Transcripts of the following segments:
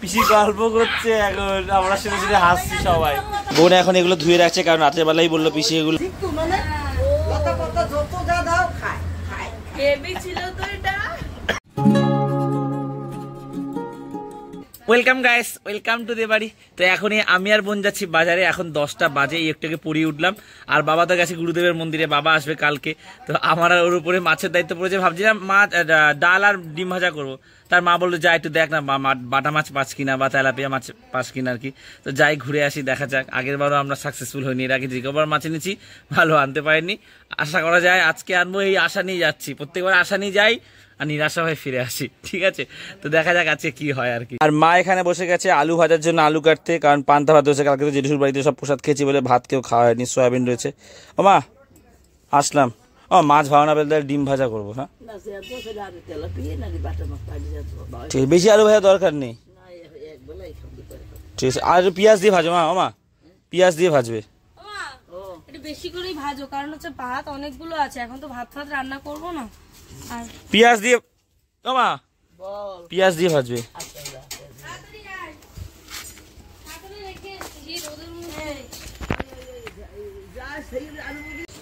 পিসি গল্প করছে এখন, আমরা শুনে শুনে হাসছি সবাই। বোন এখন এগুলো ধুয়ে রাখছে, কারণ রাতের বেলাই বললো পিসি এগুলো। ওয়েলকাম গাইস, ওয়েলকাম টু দে বাড়ি। তো এখনই আমি আর বোন যাচ্ছি বাজারে। এখন 10টা বাজে, একটুকে পড়িয়ে উঠলাম। আর বাবা তো গেছে গুরুদেবের মন্দিরে, বাবা আসবে কালকে। তো আমার আর ওর উপরে মাছের দায়িত্ব পড়েছে। ভাবছিলাম মাছ, ডাল আর ডিম ভাজা করবো। তার মা বললো যা একটু দেখ না বাটা মাছ পাস কিনা বা তেলাপিয়া মাছ পাস কিনা আর কি। তো যাই ঘুরে আসি, দেখা যাক। আগের বারও আমরা সাকসেসফুল হইনি, এর আগে দ্বিতীয়বার মাছ এনেছি, ভালো আনতে পারিনি। আশা করা যায় আজকে আনবো, এই আশা নিয়ে যাচ্ছি। প্রত্যেকবার আশা নিয়ে যাই আর নিরাশা হয়ে ফিরে আসি, ঠিক আছে। তো দেখা যাক আজকে কি হয় আর কি। আর মা এখানে বসে গেছে আলু ভাজার জন্য আলু কাটতে, কারণ পান্তা ভাত হয়েছে কালকে। তো জেঠুর বাড়িতে সব প্রসাদ খেয়েছি বলে ভাত কেউ খাওয়া হয়নি, সয়াবিন রয়েছে। ও মা আসলাম। ও মাছ ভাওনা বেলতে ডিম ভাজা করবো। হ্যাঁ ঠিক, বেশি আলু ভাজা দরকার নেই। ঠিক আছে, আর পেঁয়াজ দিয়ে ভাজো মা। ও মা পেঁয়াজ দিয়ে ভাজবে, বেশি করেই ভাজো, কারণ হচ্ছে ভাত অনেকগুলো আছে, এখন তো ভাত রান্না করবো না। আর পেঁয়াজ দিয়ে, ও মা পেঁয়াজ দিয়ে ভাজবে।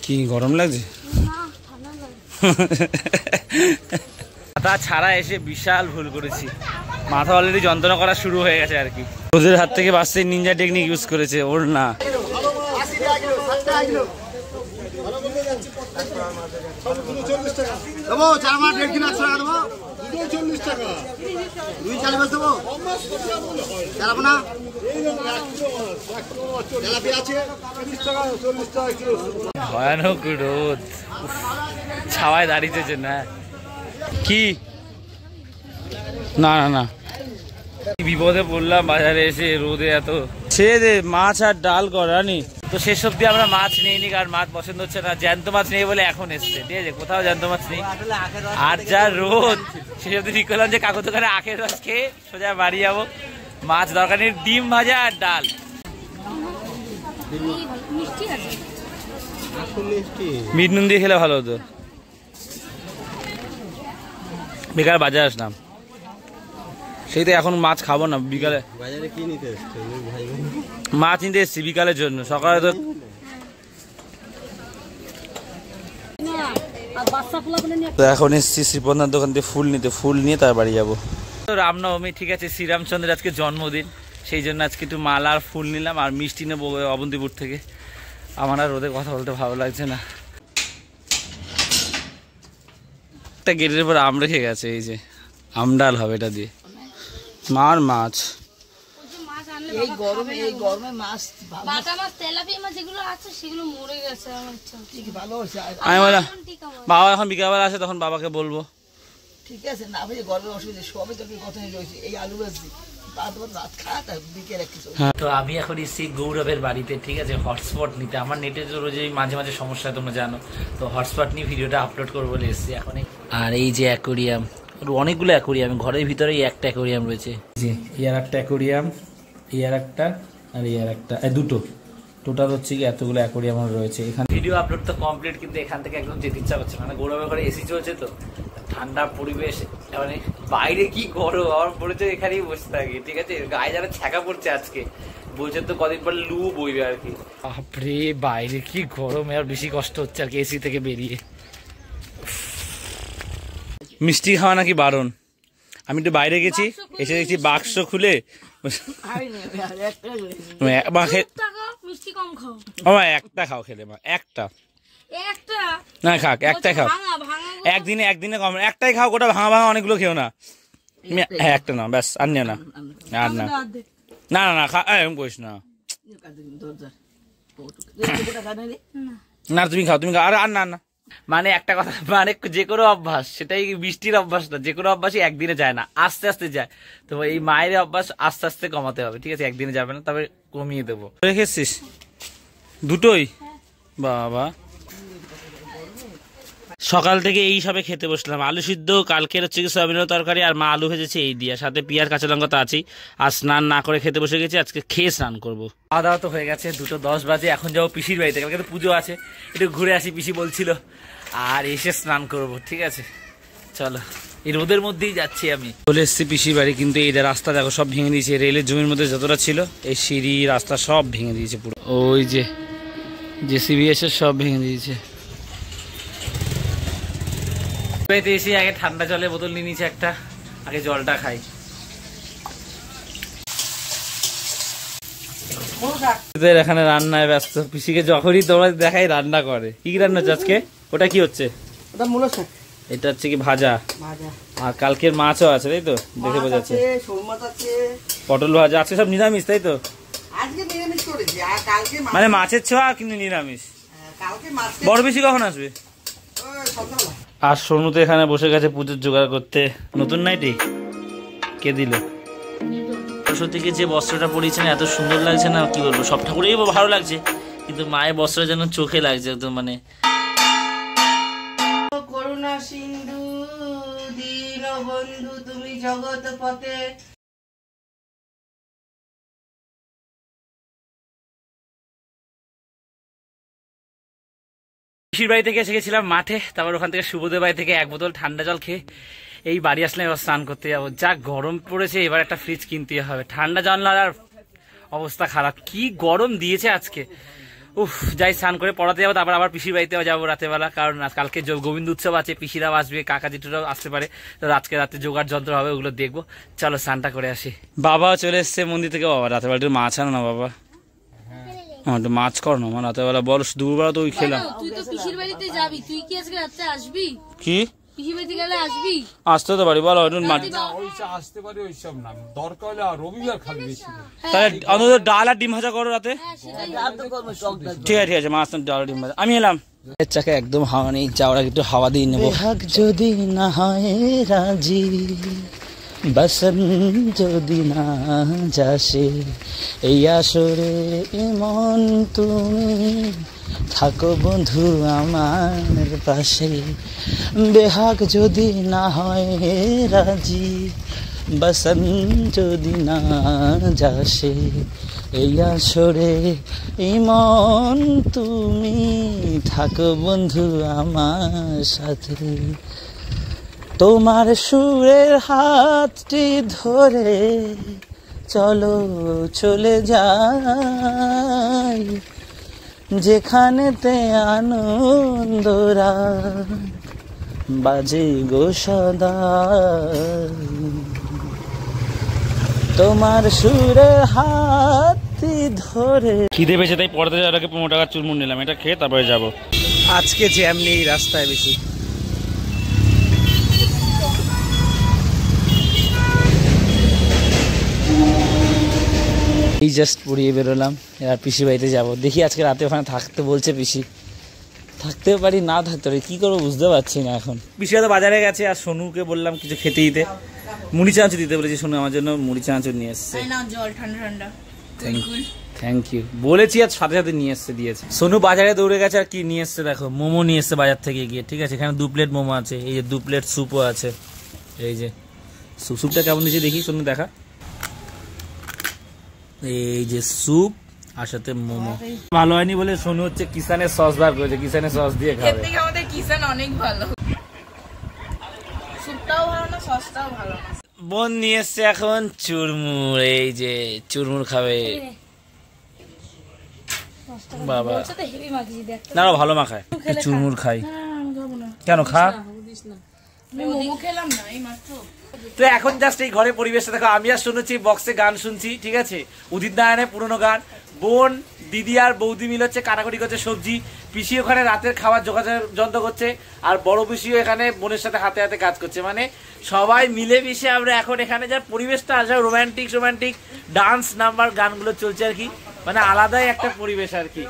কি গরম লাগছে? মাথা ছাড়া এসে বিশাল ভুল করেছি। মাথা অলরেডি যন্ত্রণা করা শুরু হয়ে গেছে আর কি। রোদের হাত থেকে বাঁচতে নিনজা টেকনিক ইউজ করেছে ওর না। ভয়ানক রোদ, ছাওয়ায় দাঁড়িয়েছে না কি? না না না, বিপদে পড়লাম বাজারে এসে, রোদে এত। ছেড়ে দে, মাছ আর ডাল করানি। তো শেষ অব্দি আমরা মাছ নিইনি, কারণ মাছ পছন্দ হচ্ছে না। জ্যান্ত মাছ নেই বলে এখন এসছে, ঠিক আছে। কোথাও জ্যান্ত মাছ নেই, আর যা রোদ। শেষ অব্দি ঠিক করলাম যে কাকুর দোকানে আখের রস খেয়ে সোজা বাড়ি যাবো। মাছ দরকার নেই, ডিম ভাজা আর ডাল। মিট নুন দিয়ে খেলে ভালো হতো। বেকার বাজার আসলাম, সেই তো এখন মাছ খাবো না। বিকালে মাছ নিতে এসছি বিকালের জন্য, সকালে তো এখন এসছি শ্রীপন্থার দোকান থেকে ফুল নিতে, ফুল নিয়ে তার বাড়ি যাবো। রামনবমী, ঠিক আছে, শ্রীরামচন্দ্রের আজকে জন্মদিন, সেই জন্য আজকে একটু মালা আর ফুল নিলাম। আর মিষ্টি নেবো অবন্তিপুর থেকে। আমার আর রোদে কথা বলতে ভালো লাগছে না। একটা গেটের পর আম রেখে গেছে, এই যে আমডাল হবে এটা দিয়ে। মার মাছ এই গরমে, এই গরমে মাছ, বাটা মাছ, তেলাপিয়া মাছ যেগুলো আছে সেগুলো মরে গেছে। আমার ইচ্ছা ঠিক ভালো হচ্ছে। আমি বললাম বাবা এখন বিকালবেলা আসে, তখন বাবাকে বলবো। ঠিক আছে না ভাই, গরমের অসুবিধা সবই তো কথাই রয়েছে। এই আলু ভাজি রাত খাওয়া, বিকেলে কিছু। তো আমি এখন এসেছি গৌরবের বাড়িতে, ঠিক আছে, হটস্পট নিতে। আমার নেটে রোজ মাঝে মাঝে সমস্যা, তোমরা জানো। তো হটস্পট নিয়ে ভিডিওটা আপলোড করবো বলে এসেছি এখন। আর এই যে অ্যাকোরিয়াম, অনেকগুলো অ্যাকোরিয়াম, ঘরের ভিতরেই একটা অ্যাকোরিয়াম রয়েছে। যে ইয়ার একটা অ্যাকোরিয়াম, ইয়ার একটা, আর ইয়ার একটা, দুটো। টোটাল হচ্ছে কি এতগুলো অ্যাকোরিয়াম রয়েছে এখানে। ভিডিও আপলোড তো কমপ্লিট, কিন্তু এখান থেকে একদম যেতে ইচ্ছা করছে না। গৌরবের ঘরে এসি চলছে তো, ঠান্ডা পরিবেশ, মানে বাইরে কি গরম। আমার পড়েছে এখানেই বসে থাকি, ঠিক আছে। গায়ে যারা ছ্যাঁকা পড়ছে আজকে, বলছে তো কদিন পর লু বইবে আর কি। বাপরে বাইরে কি গরম, আর বেশি কষ্ট হচ্ছে আর কি এসি থেকে বেরিয়ে। মিষ্টি খাওয়া নাকি বারণ। আমি একটু বাইরে গেছি, এসে দেখছি বাক্স খুলে একটা খাও খেলে, মা একটা না খাক, একটাই খাও। একদিনে কম, একটাই খাও। গোটা ভাঙা ভাঙা অনেকগুলো খেও না। একটা না ব্যাস, আর নিও না। আর না না না না খা, কইস না। না তুমি খাও, তুমি খাও। আর না না, মানে একটা কথা, মানে যে কোনো অভ্যাস, সেটাই বৃষ্টির অভ্যাস না, যে কোনো অভ্যাসই একদিনে যায় না, আস্তে আস্তে যায়। তো এই মায়ের অভ্যাস আস্তে আস্তে কমাতে হবে, ঠিক আছে। একদিনে যাবে না, তবে কমিয়ে দেবো। রেখেছিস দুটোই? বাবা, সকাল থেকে এই সবে খেতে বসলাম। আলু সিদ্ধ, কালকের হচ্ছে কি সয়াবিনের তরকারি, আর মা আলু ভেজেছে এই দিয়ে, সাথে পেঁয়াজ কাঁচা লঙ্কা তো আছেই। আর স্নান না করে খেতে বসে গেছি, আজকে খেয়ে স্নান করবো। খাওয়া দাওয়া তো হয়ে গেছে, 2:10 বাজে। এখন যাবো পিসির বাড়িতে, কালকে তো পুজো আছে, একটু ঘুরে আসি পিসি বলছিল। আর এসে স্নান করব, ঠিক আছে। চলো এই রোদের মধ্যেই যাচ্ছি আমি। চলে এসেছি পিসির বাড়ি, কিন্তু এই রাস্তা দেখো সব ভেঙে দিয়েছে। রেলের জমির মধ্যে যতটা ছিল এই সিঁড়ি রাস্তা সব ভেঙে দিয়েছে পুরো। ওই যে জেসিবি এসে সব ভেঙে দিয়েছে। বাড়িতে এসে আগে ঠান্ডা জলের বোতল নিয়ে নিয়েছে একটা, আগে জলটা খাই। এখানে রান্নায় ব্যস্ত, পিসিকে যখনই তোমরা দেখাই রান্না করে। কি রান্না হচ্ছে আজকে? ওটা কি হচ্ছে? ওটা মূলো শাক। এটা হচ্ছে কি ভাজা, আর কালকের মাছও আছে তাই তো, দেখে বোঝা যাচ্ছে। পটল ভাজা আছে, সব নিরামিষ তাই তো? আজকে নিরামিষ করেছি, আর কালকে মানে মাছের ছোঁয়া কিন্তু নিরামিষ। কালকে মাছ। বড় বেশি কখন আসবে? আর সোনু তো এখানে বসে গেছে পুজোর জোগাড় করতে। নতুন নাইটি কে দিল? সরস্বতীকে যে বস্ত্রটা পরিয়েছেন এত সুন্দর লাগছে না, কি বলবো, সব ঠাকুরেই ভালো লাগছে, কিন্তু মায়ের বস্ত্র যেন চোখে লাগছে একদম। মানে করুণা সিন্ধু দীন বন্ধু তুমি জগৎ পথে। পিসির বাড়ি থেকে এসে গেছিলাম মাঠে, তারপর ওখান থেকে শুভদের বাড়ি থেকে এক বোতল ঠান্ডা জল খেয়ে এই বাড়ি আসলে এবার স্নান করতে যাবো। যা গরম পড়েছে, এবার একটা ফ্রিজ কিনতে হবে। ঠান্ডা জল না আর অবস্থা খারাপ, কি গরম দিয়েছে আজকে। উফ, যাই স্নান করে পড়াতে যাবো, তারপর আবার পিসির বাড়িতে যাবো রাতেবেলা, কারণ কালকে গোবিন্দ উৎসব আছে, পিসিরাও আসবে, কাকা জিটুরাও আসতে পারে, তো আজকে রাতে জোগাড় যন্ত্র হবে, ওগুলো দেখবো। চলো স্নানটা করে আসি। বাবাও চলে এসছে মন্দির থেকে। বাবা রাতের বেলা একটু মাছ আনো না বাবা, একটু মাছ করো না। আমার রাতের বেলা বল, দুপুরবেলা তো ওই খেলাম। তুই তো পিসির বাড়িতে যাবি, তুই কি আজকে রাতে আসবি? কি পিসির বাড়িতে গেলে আসবি? আসতে তো পারি, বলো আসতে পারি, ওইসব না দরকার হলে রবিবার খাবি বেশি। তাহলে অন্তত ডাল আর ডিম ভাজা করো রাতে। ঠিক আছে ঠিক আছে, মাছ ডাল ডিম ভাজা। আমি এলাম। চাকা একদম হাওয়া নেই, যাওয়ার আগে একটু হাওয়া দিয়ে নেবো। ভাগ যদি না হয় রাজি, বসন যদি না যাসে, এই আসরে মন তুমি থাকো বন্ধু আমার পাশে। বেহাগ যদি না হয় রাজি, বসন যদি না যাসে, এই আসরে মন তুমি থাকো বন্ধু আমার সাথে। তোমার সুরের হাতটি ধরে চলো চলে যাই, যেখানেতে আনন্দরা বাজে গো সদা। তোমার সুরের হাতটি ধরে। খিদে পেয়েছে তাই পড়াতে যাওয়ার আগে 15 টাকার চুরমুর নিলাম, এটা খেয়ে তারপরে যাবো। আজকে জ্যাম নেই রাস্তায় বেশি। এই জাস্ট পড়িয়ে বেরোলাম, এবার পিসি বাড়িতে যাবো। দেখি আজকে রাতে ওখানে থাকতে বলছে পিসি, থাকতেও পারি না থাকতে পারি, কি করবো বুঝতে পারছি না এখন। পিসিরা তো বাজারে গেছে, আর সোনুকে বললাম কিছু খেতে দিতে, মুড়ি চানাচুর দিতে বলেছি। সোনু আমার জন্য মুড়ি চানাচুর নিয়ে এসছে। জল ঠান্ডা ঠান্ডা। থ্যাংক ইউ বলেছি, আর সাথে সাথে নিয়ে এসছে দিয়েছে। সোনু বাজারে দৌড়ে গেছে, আর কি নিয়ে এসছে দেখো, মোমো নিয়ে এসছে বাজার থেকে গিয়ে। ঠিক আছে, এখানে 2 প্লেট মোমো আছে, এই যে 2 প্লেট স্যুপও আছে। এই যে স্যুপটা কেমন দিয়েছে দেখি, সোনু দেখা। এই যে স্যুপ আর সাথে মোমো। ভালো হয়নি বলে সোনু হচ্ছে কিষানের সস বার করেছে, কিষানের সস দিয়ে খাবে। আমাদের কিষান অনেক ভালো, স্যুপটাও ভালো না, সসটাও ভালো না। বোন নিয়ে এসছে এখন চুরমুর, এই যে চুরমুর খাবে বাবা। না ভালো মাখায়, চুরমুর খাই। কেন খা? তো এখন জাস্ট এই ঘরে পরিবেশটা দেখো, আমি আর শুনেছি বক্সে গান শুনছি। ঠিক আছে, উদিত নারায়ণের পুরোনো গান। বোন দিদি আর বৌদি মিলে হচ্ছে কাটাকুটি করছে সবজি, পিসি ওখানে রাতের খাবার যোগাযোগ যন্ত্র করছে, আর বড় পিসিও এখানে বোনের সাথে হাতে হাতে কাজ করছে। মানে সবাই মিলে মিশে আমরা এখন এখানে যার পরিবেশটা আছে, রোমান্টিক রোমান্টিক ডান্স নাম্বার গানগুলো চলছে আর কি, মানে আলাদাই একটা পরিবেশ আর কি।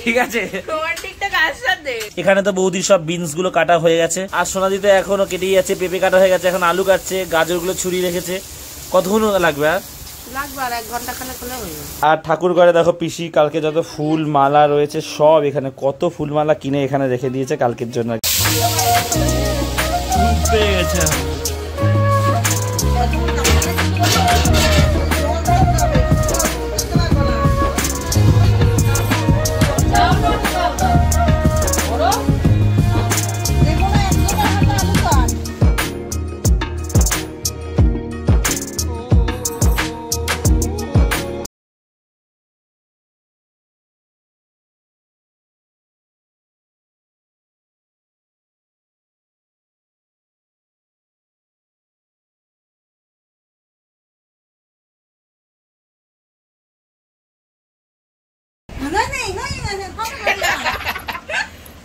ঠিক আছে, এখানে তো বৌদির সব বিনস গুলো কাটা হয়ে গেছে, আর সোনাদিতে এখনো কেটেই আছে, পেঁপে কাটা হয়ে গেছে, এখন আলু কাটছে, গাজর গুলো ছুরিয়ে রেখেছে। কতক্ষণ লাগবে? আর 1 ঘন্টা খানেক হলে হয়ে যাবে। আর ঠাকুর ঘরে দেখো পিসি কালকে যত ফুল মালা রয়েছে সব এখানে, কত ফুল মালা কিনে এখানে রেখে দিয়েছে কালকের জন্য। পেয়ে গেছে।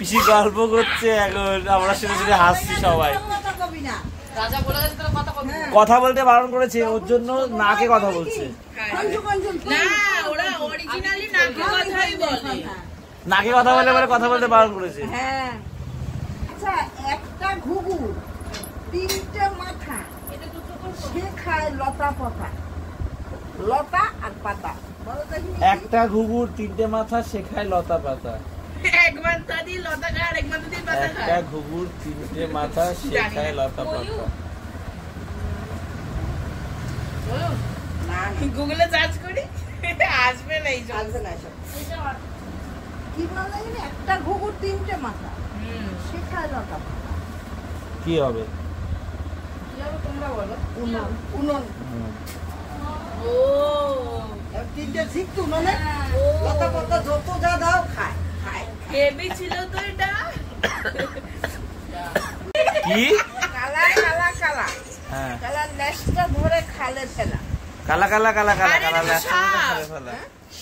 পিসি গল্প করছে এখন, আমরা শুনে শুনে হাসছি সবাই। কথা বলতে বারণ করেছে, ওর জন্য নাকে কথা বলছে। নাকে কথা বলে বলে কথা বলতে বারণ করেছে। হ্যাঁ আচ্ছা, একটা ঘুঘু 3টে মাথা, সে খায় লতা পাতা, লতা আর পাতা। বলো দেখি। একটা ঘুঘুর 3টে মাথা, সে খায় লতা পাতা। একটা ঘুঘুর 3টে মাথা, সে খায় লতা পাতা। গুগলে সার্চ করি, আসবে না এই আসবে না এসব। কি বলে জানি, একটা ঘুঘুর 3টে মাথা, সে খায় লতা পাতা। কি হবে? তোমরা বলো। উনন উনন। ও 3টে শিখ তো উননে, লতা পাতা যত যা দাও খায় খায়। হেভি ছিল তো এটা। কি? কালা কালা কালা, হ্যাঁ, কালা লেজটা ধরে খালে ফেলা। কালা কালা কালা কালা কালা লেজটা ধরে খালে ফেলা।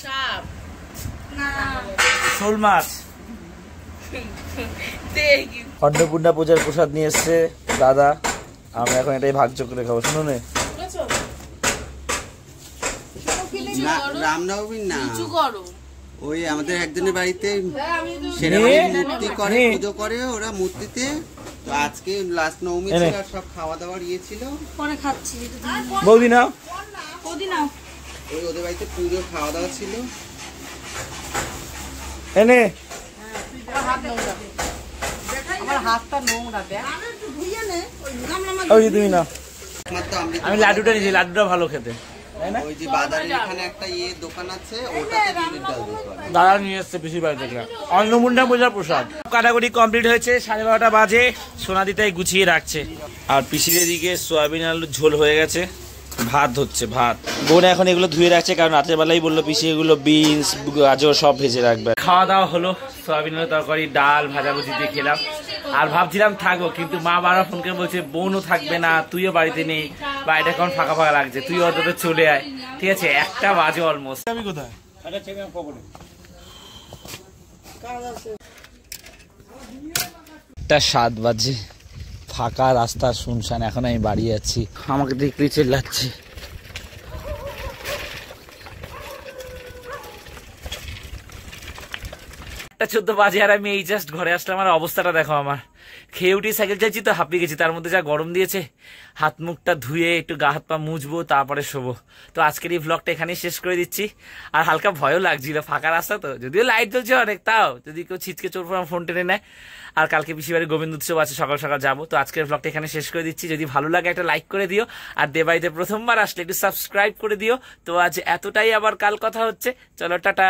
সাপ না, শোল মাছ। দেখি অন্নপূর্ণা পূজার প্রসাদ নিয়ে এসছে দাদা, আমরা এখন এটাই ভাগ্য করে খাবো। শুনো নে, রামনবমীর না, কিছু করো। ওই আমাদের একজনের বাড়িতে সেনাবাহিনীর মূর্তি করে, পুজো করে ওরা মূর্তিতে। তো আজকে লাস্ট নবমী ছিল, আর সব খাওয়া দাওয়ার ইয়ে ছিল। পরে খাচ্ছি বৌদি নাও। ওদি নাও। ওই ওদের বাড়িতে পুজো খাওয়া দাওয়া ছিল। এনে আমার হাতটা নোংরা, দেখ একটু ধুইয়ে নে। ওই গামলা ওই যে তুমি নাও। আমার তো আমি লাড্ডুটা নিয়েছি, লাড্ডুটা ভালো খেতে, তাই না? ওই যে বাজারের এখানে একটা ইয়ে দোকান আছে, ওটাতে বিউলির ডাল দিতে পারে। দাদা নিয়ে এসছে পিসির বাড়ি থেকে অন্নপূর্ণা পূজার প্রসাদ। কাটাকুটি কমপ্লিট হয়েছে, 12:30 বাজে। সোনাদিতাই গুছিয়ে রাখছে, আর পিসির এদিকে সোয়াবিন আলুর ঝোল হয়ে গেছে, ভাত হচ্ছে ভাত। বোন এখন এগুলো ধুয়ে রাখছে, কারণ রাতের বেলায় বললো পিসি এগুলো বিনস গাজর সব ভেজে রাখবে। খাওয়া দাওয়া হলো, সোয়াবিন আলুর তরকারি, ডাল, ভাজাভুজি দিয়ে খেলাম। আর ভাবছিলাম থাকবো, কিন্তু মা বারবার ফোন করে বলছে বোনও থাকবে না, তুইও বাড়িতে নেই, বাড়িটা কেমন ফাঁকা ফাঁকা লাগছে, তুই অন্তত চলে আয়। ঠিক আছে, 1টা বাজে অলমোস্ট। আমি কোথায়? একটা 7 বাজে, ফাঁকা রাস্তা, শুনশান। এখন আমি বাড়ি যাচ্ছি, আমাকে দেখলেই চেল্লাচ্ছে। 14 বাজে, আর আমি এই জাস্ট ঘরে আসলাম। আমার অবস্থাটা দেখো, আমার খেয়ে উঠি সাইকেল চাইছি তো হাঁপিয়ে গেছি, তার মধ্যে যা গরম দিয়েছে। হাত মুখটা ধুয়ে একটু গা হাত পা মুছবো, তারপরে শোবো। তো আজকের এই ব্লগটা এখানেই শেষ করে দিচ্ছি। আর হালকা ভয়ও লাগছিল, ফাঁকা রাস্তা তো, যদিও লাইট জ্বলছে অনেক, তাও যদি কেউ ছিচকে চোর পর ফোন টেনে নেয়। আর কালকে পিসিবাড়ি গোবিন্দ উৎসব আছে, সকাল সকাল যাবো। তো আজকের ব্লগটা এখানে শেষ করে দিচ্ছি। যদি ভালো লাগে একটা লাইক করে দিও, আর দেবাড়িতে প্রথমবার আসলে একটু সাবস্ক্রাইব করে দিও। তো আজ এতটাই, আবার কাল কথা হচ্ছে। চলো, টাটা।